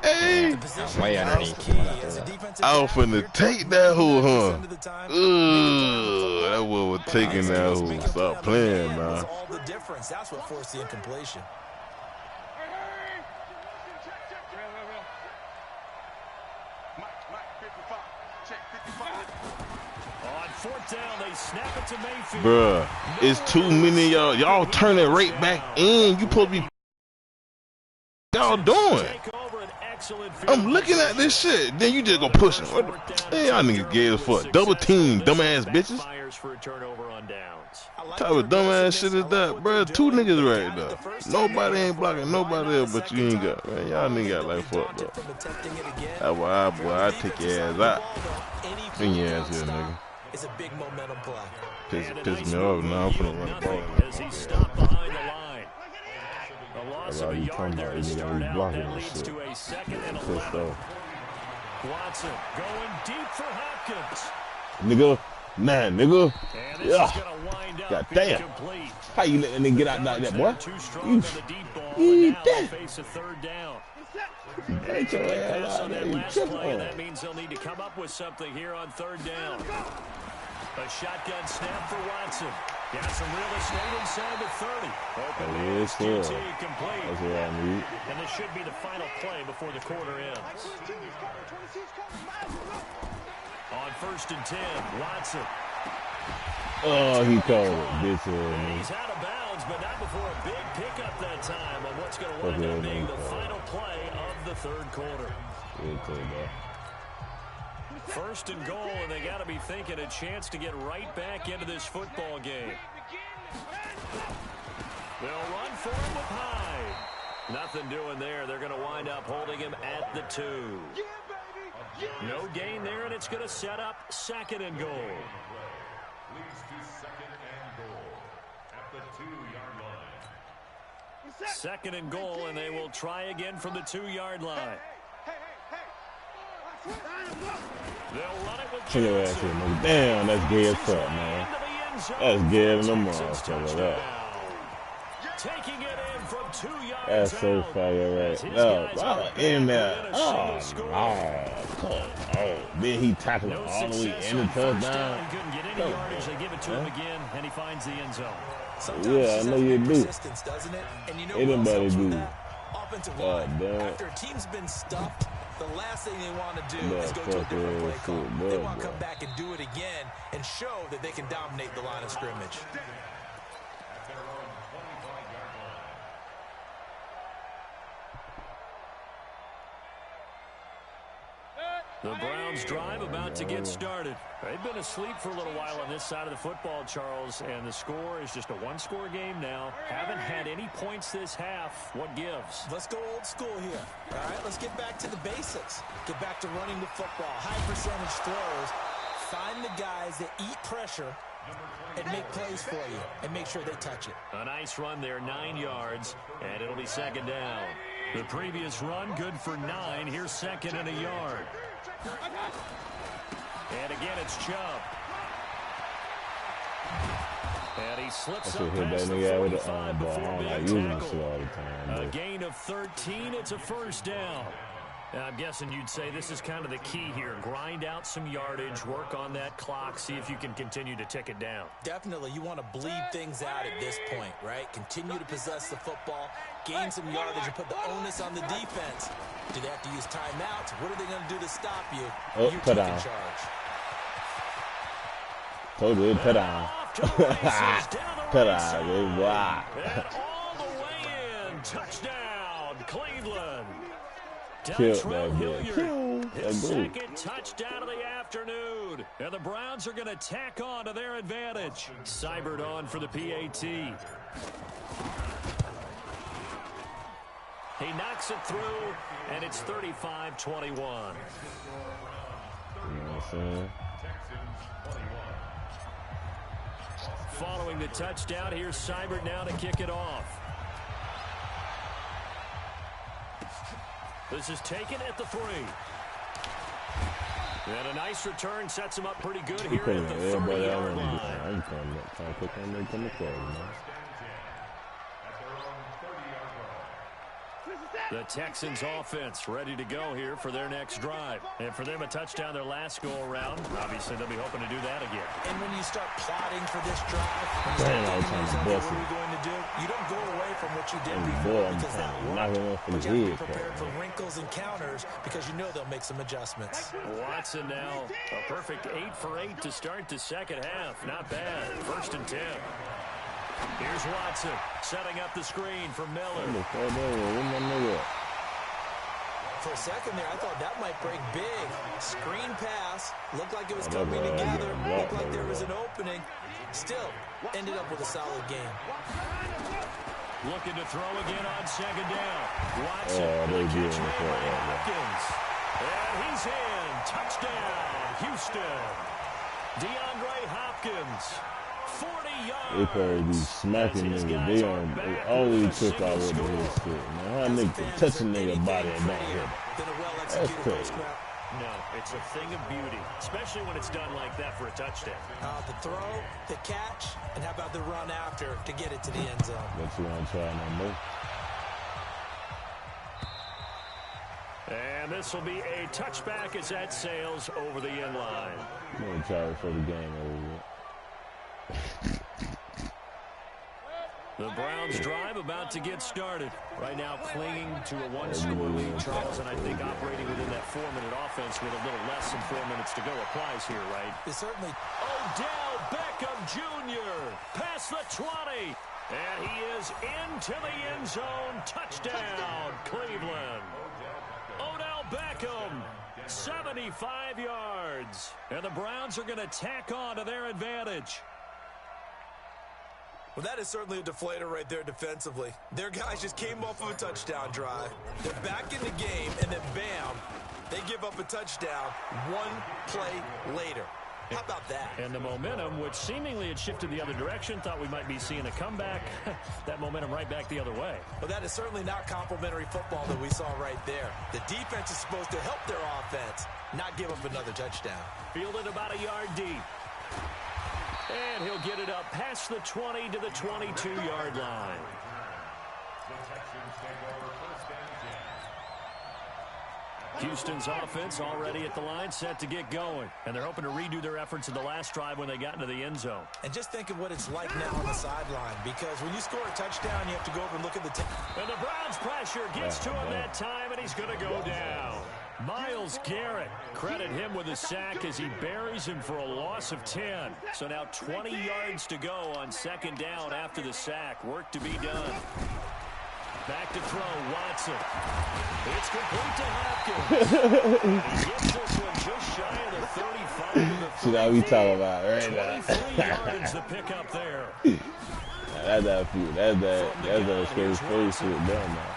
Hey, way underneath. I was finna take that hole, huh? That one was taking that hole. Stop playing, man. All the difference. That's what forced the incompletion. Bruh, it's too many y'all. Y'all turning right back in. You supposed to be y'all doing. I'm looking at this shit. Then you just go push him. Hey, y'all niggas gay as fuck. Double team, dumbass bitches. What type of dumbass shit is that, bruh? Two niggas right there. Nobody ain't blocking nobody else, but you ain't got. Man, y'all niggas got like fuck, bro. That's why I take your ass out. Bring your ass here, nigga. It's a big momentum play. Piss me off. Now I'm finna run the ball. As he stopped behind the line. A loss of a yard there to start out that leads to a 2nd and 11. Watson going deep for Hopkins. Nigga, man, nigga. Yeah. God damn. How you let that nigga get out like that, boy? You dead. Face a 3rd down. Get your ass out there. You tripping. That means they'll need to come up with something here on 3rd down. A shotgun snap for Watson. Got some real estate inside the 30. Open man, QT complete. That's what I need. And this should be the final play before the quarter ends. On 1st and 10, Watson. Oh, he called it, bitch. He's out of bounds, but not before a big pickup that time on what's going to wind up being the final play of the 3rd quarter. 1st and goal, and they got to be thinking a chance to get right back into this football game. They'll run for him with Hyde. Nothing doing there. They're going to wind up holding him at the 2. No gain there, and it's going to set up 2nd and goal. Leads to 2nd and goal at the 2-yard line. 2nd and goal, and they will try again from the 2-yard line. They'll run it with Johnson. Damn, that's gay as fuck, man. That's gay in the motherfucker, that. Taking it in from 2 yards. That's so fire, right? Oh, in there. Oh, no. Come on. Then he tackled all the way in the touchdown. Couldn't get any yardage. They give it to him again, and he finds the end zone. Yeah, I know you do. Doesn't it? And you know anybody do. Offensive line. After a team's been stuffed, the last thing they want to do is go to a different play call. They want to come back and do it again and show that they can dominate the line of scrimmage. The Browns drive about to get started. They've been asleep for a little while on this side of the football, Charles, and the score is just a one-score game now. Haven't had any points this half. What gives? Let's go old school here. All right, let's get back to the basics. Get back to running the football. High percentage throws. Find the guys that eat pressure and make plays for you and make sure they touch it. A nice run there, 9 yards, and it'll be 2nd down. The previous run, good for 9. Here's 2nd and a yard. And again, it's Chubb. And he slips up past the 45 before being tackled. A gain of 13. It's a 1st down. And I'm guessing you'd say this is kind of the key here. Grind out some yardage, work on that clock, see if you can continue to tick it down. Definitely. You want to bleed things out at this point, right? Continue to possess the football, gain some yardage, and put the onus on the defense. Do they have to use timeouts? What are they going to do to stop you? Oh, you put take down. charge. Totally put down. Put down, good boy. And all the way in. Touchdown, Cleveland. Killed that bitch. His 2nd touchdown of the afternoon. And the Browns are going to tack on to their advantage. Seibert on for the PAT. He knocks it through, and it's 35-21. You know what I'm saying? Following the touchdown, here's Seibert now to kick it off. This is taken at the 3. And a nice return sets him up pretty good here at the 30-yard line. I'm trying to put them in the play, man. The Texans offense ready to go here for their next drive. And for them, a touchdown their last go-around. Obviously, they'll be hoping to do that again. And when you start plotting for this drive, when you start thinking to yourself, what are we going to do? You don't go away from what you did before because that worked. But you have to be prepared for wrinkles and counters because you know they'll make some adjustments. Watson now a perfect 8 for 8 to start the second half. Not bad. 1st and 10. Here's Watson setting up the screen for Miller. For a second there, I thought that might break big. Screen pass. Looked like it was coming together. Looked like there was an opening. Still, ended up with a solid game. Looking to throw again on 2nd down. Watson. Hopkins. And he's in. Touchdown, Houston. DeAndre Hopkins. 40 yards. They probably be smacking niggas. They always trip out with this shit, man. How nigga touch a nigga body and not hit him? That's crazy. No, it's a thing of beauty, especially when it's done like that for a touchdown. The throw, the catch, and how about the run after to get it to the end zone? But you want to try no more? And this will be a touchback as that sails over the end line. I'm going to try it for the game over with. The Browns drive about to get started. Right now clinging to a 1-score lead, Charles, and I think operating within that 4-minute offense with a little less than 4 minutes to go applies here, right? It certainly. Odell Beckham Jr. past the 20. And he is into the end zone. Touchdown, Cleveland. Odell Beckham, 75 yards. And the Browns are going to tack on to their advantage. Well, that is certainly a deflator right there defensively. Their guys just came off of a touchdown drive. They're back in the game, and then bam, they give up a touchdown 1 play later. How about that? And the momentum, which seemingly had shifted the other direction, thought we might be seeing a comeback. That momentum right back the other way. Well, that is certainly not complimentary football that we saw right there. The defense is supposed to help their offense, not give up another touchdown. Fielded about a yard deep. And he'll get it up past the 20 to the 22-yard line. Houston's offense already at the line, set to get going. And they're hoping to redo their efforts in the last drive when they got into the end zone. And just think of what it's like now on the sideline, because when you score a touchdown, you have to go over and look at the tape. And the Browns pressure gets to him that time, and he's going to go down. Myles Garrett, credit him with a sack as he buries him for a loss of 10. So now 20 yards to go on 2nd down after the sack. Work to be done. Back to throw, Watson. It's complete to Hopkins. He gets this one just shy of the 35 to the 30. See, that we talking about right now. 23 yards the pick up there. That's that straight face shit down now.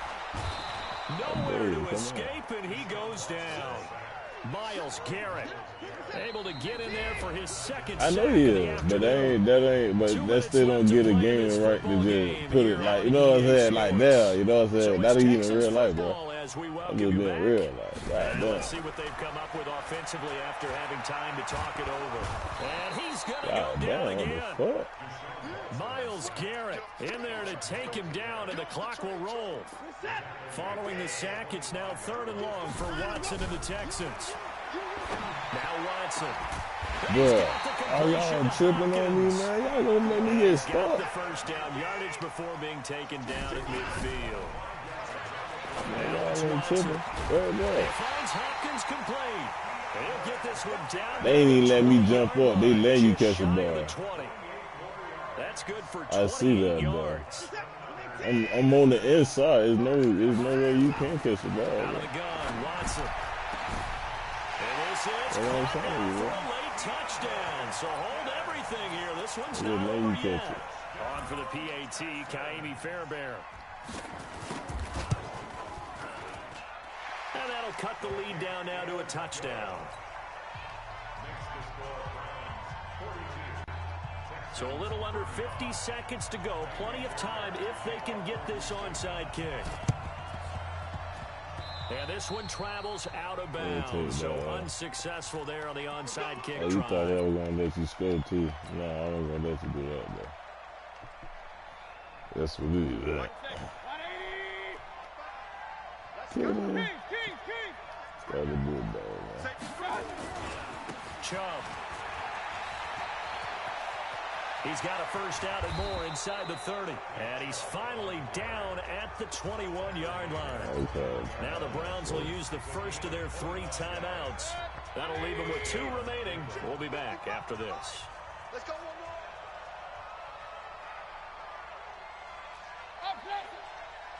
Nowhere to escape, and he goes down. Myles Garrett able to get in there for his second sack. I know he is, but that still don't get a game right to just put it like, you know what I'm saying, like there, you know what I'm saying. That ain't even real life, bro. I'm just being real life. Right, let's see what they've come up with offensively after having time to talk it over. And he's gonna go down again. Myles Garrett in there to take him down, and the clock will roll. Following the sack, it's now 3rd and long for Watson and the Texans. Now Watson. Bruh, are y'all tripping on me, man? Y'all gonna make me get stuck. Got the first down yardage before being taken down at midfield. Y'all tripping. He finds Hopkins complete. He'll get this one down. They ain't even let me jump up. They let you catch the ball. That's good for 20 I see that, yards. bro. I'm on the inside. There's no way you can catch the ball. Out of the gun, Watson. And this is caught for a late touchdown. So hold everything here. This one's not over yet. On for the PAT, Kaimi Fairbairn. And that'll cut the lead down now to a touchdown. So a little under 50 seconds to go. Plenty of time if they can get this onside kick. And this one travels out of bounds. So unsuccessful there on the onside kick you try. thought they were going to let you score, too. No, I wasn't going to let you do that, though. That's what it is, right? Started to do it, though, man. Chubb. He's got a first down and more inside the 30. And he's finally down at the 21-yard line. Okay. Now the Browns will use the first of their 3 timeouts. That'll leave them with 2 remaining. We'll be back after this. Let's go one more.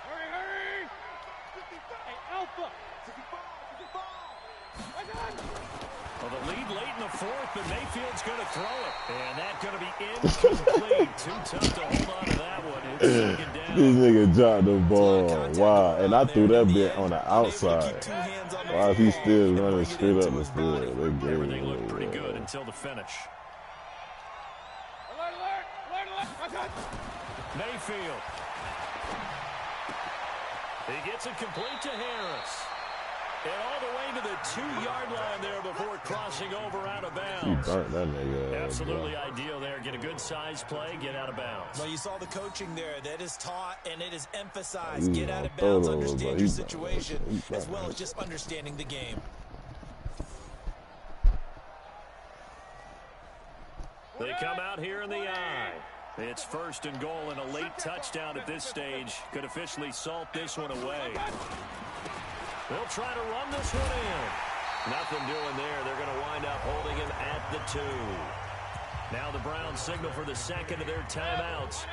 Hurry, hurry! Hey, Alpha! 65, 65. Well, the lead late in the 4th, but Mayfield's going to throw it. And that's going to be incomplete. Too tough to hold on to that one. It's second down. This nigga dropped the ball. Wow. And I threw that bit on the outside. Why is he still running straight up the field? Everything looked pretty good until the finish. Mayfield. He gets it complete to Harris. And all the way to the 2-yard line there before crossing over out of bounds. He burnt that nigga. Absolutely ideal there. Get a good size play, get out of bounds. Well, you saw the coaching there. That is taught and it is emphasized. Get out of bounds, understand your situation, as well as just understanding the game. They come out here in the I. It's 1st and goal and a late touchdown at this stage. Could officially salt this one away. They'll try to run this one in. Nothing doing there. They're going to wind up holding him at the 2. Now the Browns signal for the second of their timeouts.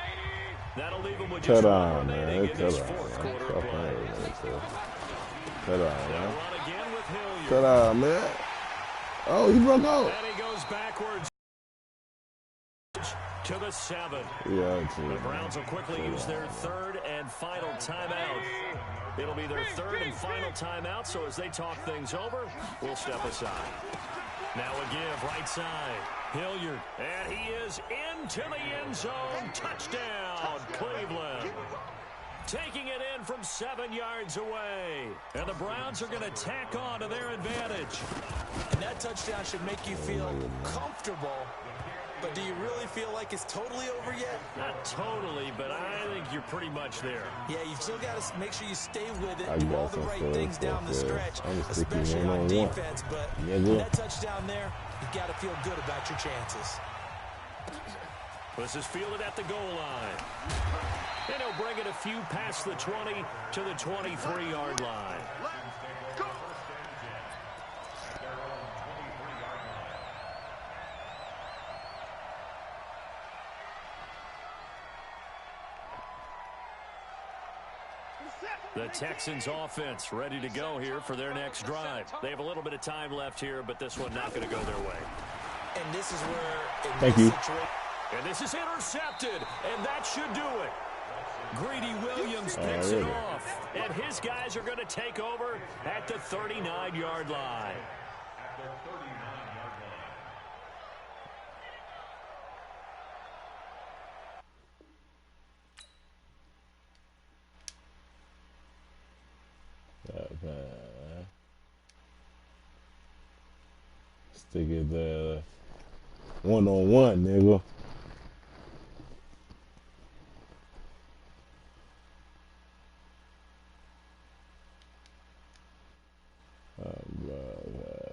That'll leave them with just one remaining in this 4th quarter of play. Cut out, They'll man. run again with Hilliard. Cut out, man. Oh, he broke out. And he goes backwards to the 7. Yeah, the Browns will quickly use their 3rd and final timeout. It'll be their 3rd and final timeout, so as they talk things over, we'll step aside. Now a give, right side. Hilliard, and he is into the end zone. Touchdown, Cleveland. Taking it in from 7 yards away. And the Browns are going to tack on to their advantage. And that touchdown should make you feel comfortable. But do you really feel like it's totally over yet? Not totally, but I think you're pretty much there. Yeah, you've still got to make sure you stay with it, do all the right things down the stretch, especially on defense. But that touchdown there, you've got to feel good about your chances. This is fielded at the goal line. And he'll bring it a few past the 20 to the 23-yard line. The Texans offense ready to go here for their next drive. They have a little bit of time left here, but this one not going to go their way. And this is where... Thank you. And this is intercepted, and that should do it. Greedy Williams picks it off, and his guys are going to take over at the 39-yard line. Stick it there. 1-on-1, nigga.